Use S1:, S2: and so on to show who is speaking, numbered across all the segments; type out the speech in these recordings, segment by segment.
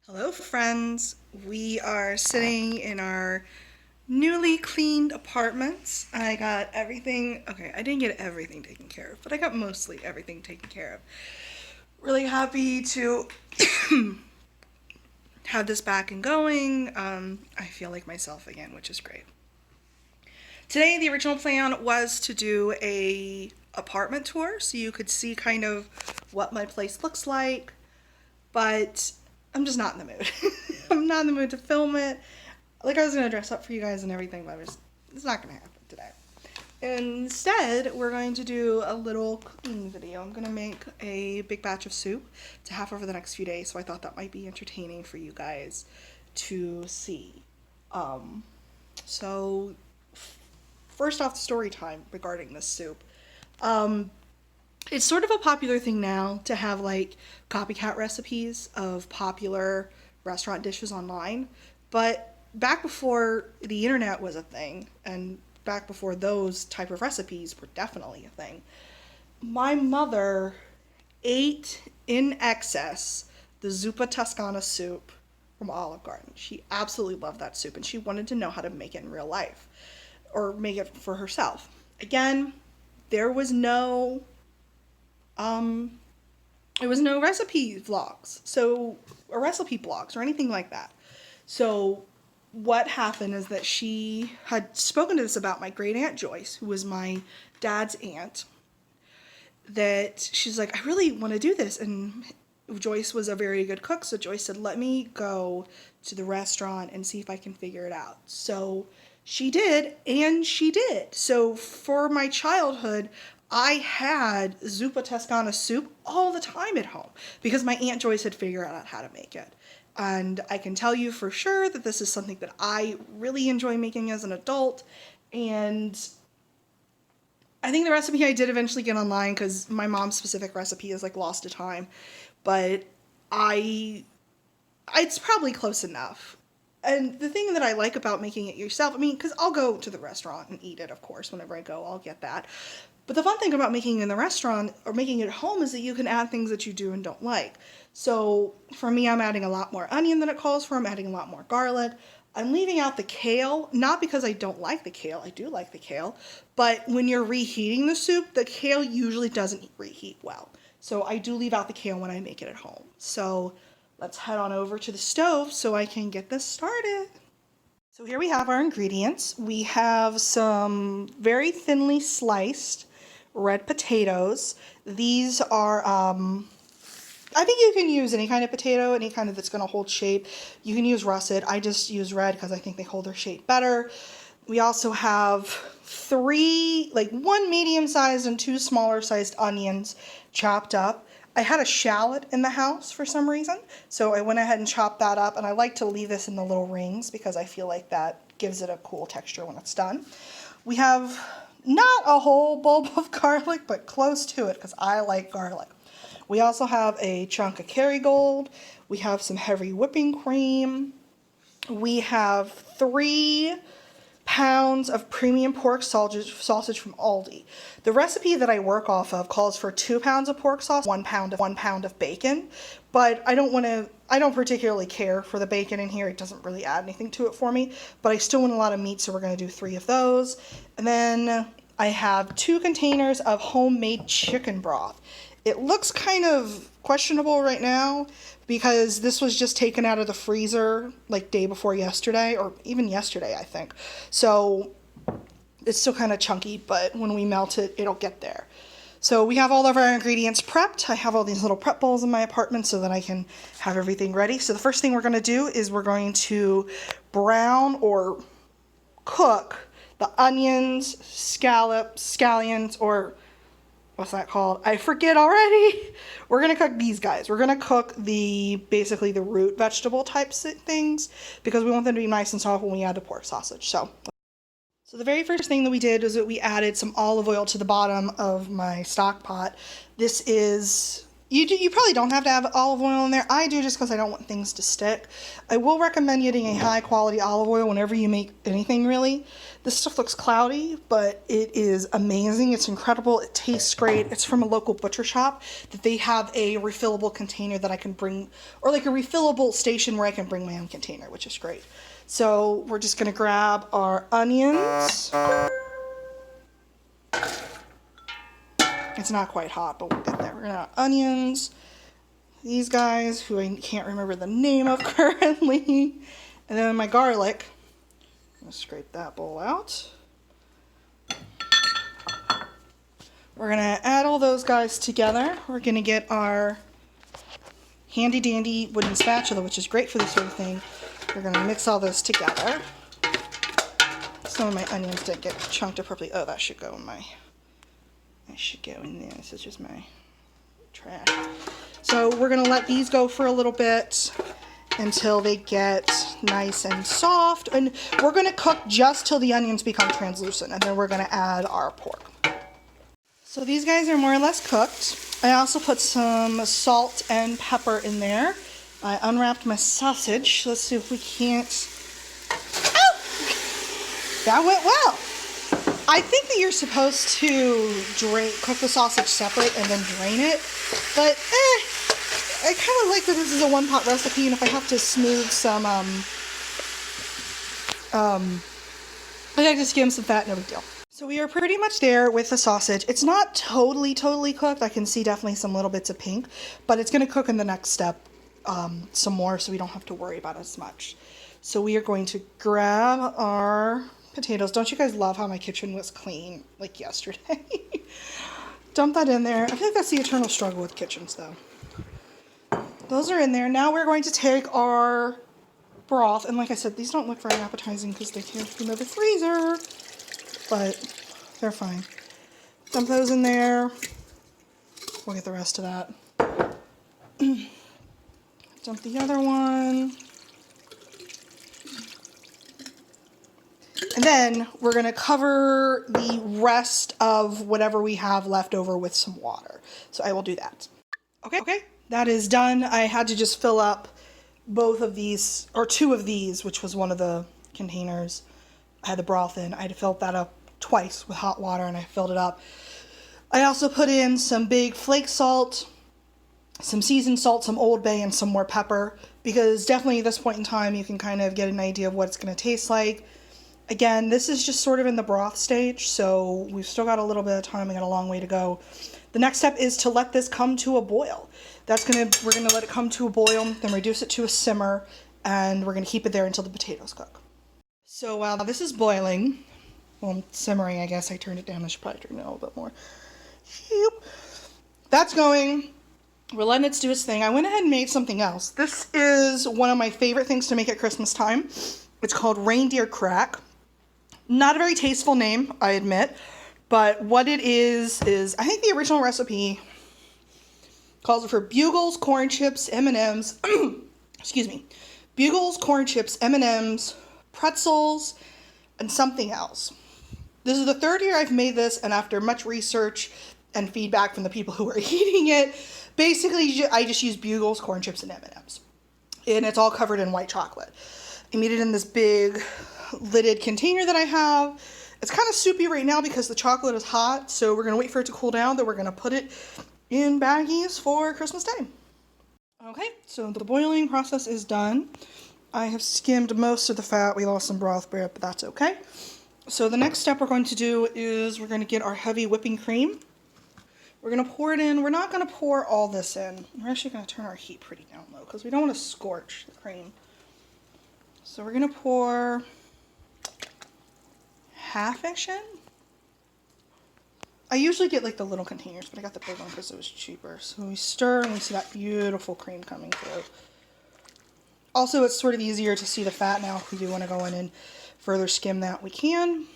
S1: Hello friends, we are sitting in our newly cleaned apartments. I got everything, okay, I didn't get everything taken care of, but I got mostly everything taken care of. Really happy to have this back and going. I feel like myself again, which is great. Today the original plan was to do a apartment tour so you could see kind of what my place looks like, but I'm just not in the mood. I'm not in the mood to film it. Like, I was gonna dress up for you guys and everything, but it's not gonna happen today. Instead, we're going to do a little cooking video. I'm gonna make a big batch of soup to have over the next few days, so I thought that might be entertaining for you guys to see. So first off, story time regarding this soup. It's sort of a popular thing now to have like copycat recipes of popular restaurant dishes online. But back before the internet was a thing, and back before those type of recipes were definitely a thing, my mother ate in excess the Zuppa Toscana soup from Olive Garden. She absolutely loved that soup, and she wanted to know how to make it in real life or make it for herself. Again, there was no it was no recipe vlogs, so, or recipe blogs or anything like that. So what happened is that she had spoken to this about my great aunt Joyce, who was my dad's aunt, that she's like, I really want to do this. And Joyce was a very good cook, so Joyce said, let me go to the restaurant and see if I can figure it out. So she did, and she did. So for my childhood, I had Zuppa Toscana soup all the time at home because my Aunt Joyce had figured out how to make it. And I can tell you for sure that this is something that I really enjoy making as an adult. And I think the recipe I did eventually get online because my mom's specific recipe is like lost to time. But it's probably close enough. And the thing that I like about making it yourself, I mean, because I'll go to the restaurant and eat it, of course, whenever I go, I'll get that. But the fun thing about making it in the restaurant or making it at home is that you can add things that you do and don't like. So for me, I'm adding a lot more onion than it calls for. I'm adding a lot more garlic. I'm leaving out the kale, not because I don't like the kale. I do like the kale. But when you're reheating the soup, the kale usually doesn't reheat well. So I do leave out the kale when I make it at home. So let's head on over to the stove so I can get this started. So here we have our ingredients. We have some very thinly sliced red potatoes. These are, I think you can use any kind of potato, any kind of that's going to hold shape. You can use russet. I just use red because I think they hold their shape better. We also have one medium-sized and two smaller-sized onions chopped up. I had a shallot in the house for some reason, so I went ahead and chopped that up, and I like to leave this in the little rings because I feel like that gives it a cool texture when it's done. We have not a whole bulb of garlic, but close to it because I like garlic. We also have a chunk of Kerrygold. We have some heavy whipping cream. We have 3 pounds of premium pork sausage from Aldi. The recipe that I work off of calls for 2 pounds of pork sausage, 1 pound of bacon, but I don't particularly care for the bacon in here. It doesn't really add anything to it for me, but I still want a lot of meat, so we're going to do 3 of those. And then I have 2 containers of homemade chicken broth. It looks kind of questionable right now because this was just taken out of the freezer like day before yesterday, or even yesterday, I think. So it's still kind of chunky, but when we melt it, it'll get there. So we have all of our ingredients prepped. I have all these little prep bowls in my apartment so that I can have everything ready. So the first thing we're going to do is we're going to brown or cook the onions, scallions, or what's that called? I forget already. We're going to cook these guys. We're going to cook basically the root vegetable types things because we want them to be nice and soft when we add the pork sausage. So the very first thing that we did was that we added some olive oil to the bottom of my stock pot. This is You probably don't have to have olive oil in there. I do just because I don't want things to stick. I will recommend getting a high quality olive oil whenever you make anything, really. This stuff looks cloudy, but it is amazing. It's incredible. It tastes great. It's from a local butcher shop that they have a refillable container that I can bring, or like a refillable station where I can bring my own container, which is great. So we're just going to grab our onions. It's not quite hot, but we'll get there. We're going to have onions. These guys, who I can't remember the name of currently. And then my garlic. I'm going to scrape that bowl out. We're going to add all those guys together. We're going to get our handy dandy wooden spatula, which is great for this sort of thing. We're going to mix all those together. Some of my onions didn't get chunked appropriately. Oh, that should go in my... I should go in there. This is just my trash. So we're going to let these go for a little bit until they get nice and soft. And we're going to cook just till the onions become translucent. And then we're going to add our pork. So these guys are more or less cooked. I also put some salt and pepper in there. I unwrapped my sausage. Let's see if we can't... Oh! That went well. I think that you're supposed to cook the sausage separate and then drain it, but I kind of like that this is a one-pot recipe, and if I have to smooth some, I just give them some fat, no big deal. So we are pretty much there with the sausage. It's not totally cooked. I can see definitely some little bits of pink, but it's going to cook in the next step some more, so we don't have to worry about it as much. So we are going to grab our potatoes. Don't you guys love how my kitchen was clean like yesterday? Dump that in there. I think that's the eternal struggle with kitchens, though. Those are in there. Now we're going to take our broth, and like I said, these don't look very appetizing because they came from the freezer, but they're fine. Dump those in there. We'll get the rest of that. Dump the other one. And then we're going to cover the rest of whatever we have left over with some water. So I will do that. Okay, that is done. I had to just fill up both of these, or two of these, which was one of the containers I had the broth in. I had to fill that up twice with hot water, and I filled it up. I also put in some big flake salt, some seasoned salt, some Old Bay, and some more pepper, because definitely at this point in time you can kind of get an idea of what it's going to taste like. Again, this is just sort of in the broth stage, so we've still got a little bit of time. We got a long way to go. The next step is to let this come to a boil. We're gonna let it come to a boil, then reduce it to a simmer, and we're gonna keep it there until the potatoes cook. So while this is boiling, well, simmering, I guess I turned it down. I should probably turn it a little bit more. That's going. We're letting it do its thing. I went ahead and made something else. This is one of my favorite things to make at Christmas time. It's called reindeer crack. Not a very tasteful name, I admit, but what it is I think the original recipe calls it for Bugles, corn chips, M&Ms, excuse me, Bugles, corn chips, M&Ms, pretzels, and something else. This is the third year I've made this, and after much research and feedback from the people who are eating it, basically I just use Bugles, corn chips, and M&Ms. And it's all covered in white chocolate. I made it in this big lidded container that I have. It's kind of soupy right now because the chocolate is hot, so we're going to wait for it to cool down, then we're going to put it in baggies for Christmas Day. Okay, so the boiling process is done. I have skimmed most of the fat. We lost some broth, but that's okay. So the next step we're going to do is we're going to get our heavy whipping cream. We're going to pour it in. We're not going to pour all this in. We're actually going to turn our heat pretty down low because we don't want to scorch the cream. So we're going to pour half-ish in. I usually get like the little containers, but I got the big one because it was cheaper. So we stir and we see that beautiful cream coming through. Also, it's sort of easier to see the fat now. If we do want to go in and further skim that, we can.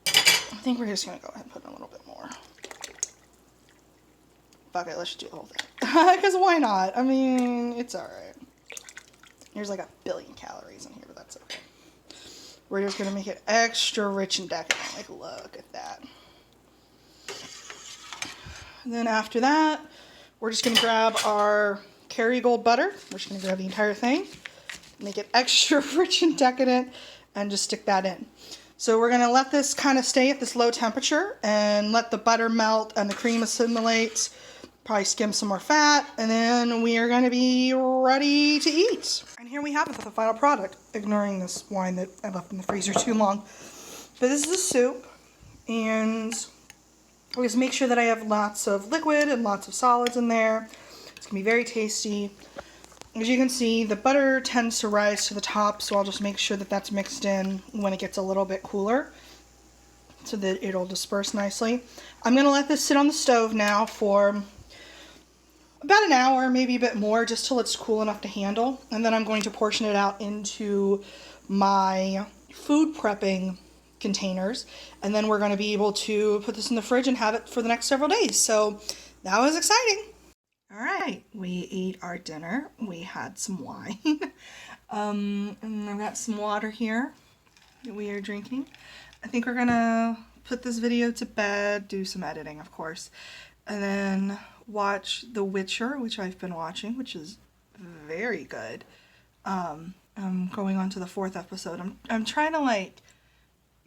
S1: I think we're just going to go ahead and put in a little bit more. Fuck it, let's just do the whole thing. Because why not? I mean, it's alright. There's like 1 billion calories in here, but that's okay. We're just going to make it extra rich and decadent. Like, look at that. And then after that, we're just gonna grab our Kerrygold butter. We're just gonna grab the entire thing, make it extra rich and decadent, and just stick that in. So we're gonna let this kind of stay at this low temperature and let the butter melt and the cream assimilate. Probably skim some more fat, and then we are gonna be ready to eat. And here we have it, the final product, ignoring this wine that I left in the freezer too long. But this is a soup, and I just make sure that I have lots of liquid and lots of solids in there. It's gonna be very tasty. As you can see, the butter tends to rise to the top, so I'll just make sure that that's mixed in when it gets a little bit cooler so that it'll disperse nicely. I'm gonna let this sit on the stove now for about an hour, maybe a bit more, just till it's cool enough to handle. And then I'm going to portion it out into my food prepping containers. And then we're going to be able to put this in the fridge and have it for the next several days. So that was exciting. All right, we ate our dinner. We had some wine. And I've got some water here that we are drinking. I think we're going to put this video to bed, do some editing, of course, and then watch The Witcher, which I've been watching, which is very good. I'm going on to the 4th episode. I'm trying to like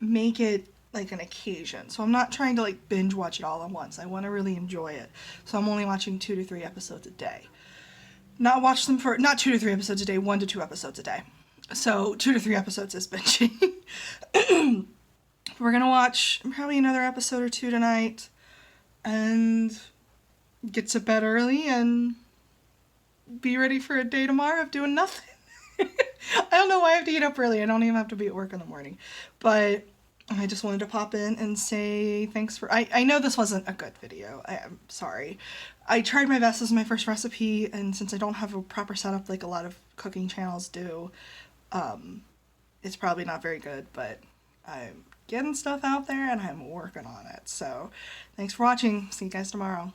S1: make it like an occasion. So I'm not trying to like binge watch it all at once. I want to really enjoy it. So I'm only watching 2 to 3 episodes a day. Not 2 to 3 episodes a day, 1 to 2 episodes a day. So 2 to 3 episodes is binging. We're gonna watch probably another episode or 2 tonight and get to bed early and be ready for a day tomorrow of doing nothing. I don't know why I have to get up early. I don't even have to be at work in the morning. But I just wanted to pop in and say thanks for... I know this wasn't a good video. I'm sorry. I tried my best. This is my first recipe, and since I don't have a proper setup like a lot of cooking channels do, it's probably not very good, but I'm getting stuff out there and I'm working on it. So thanks for watching. See you guys tomorrow.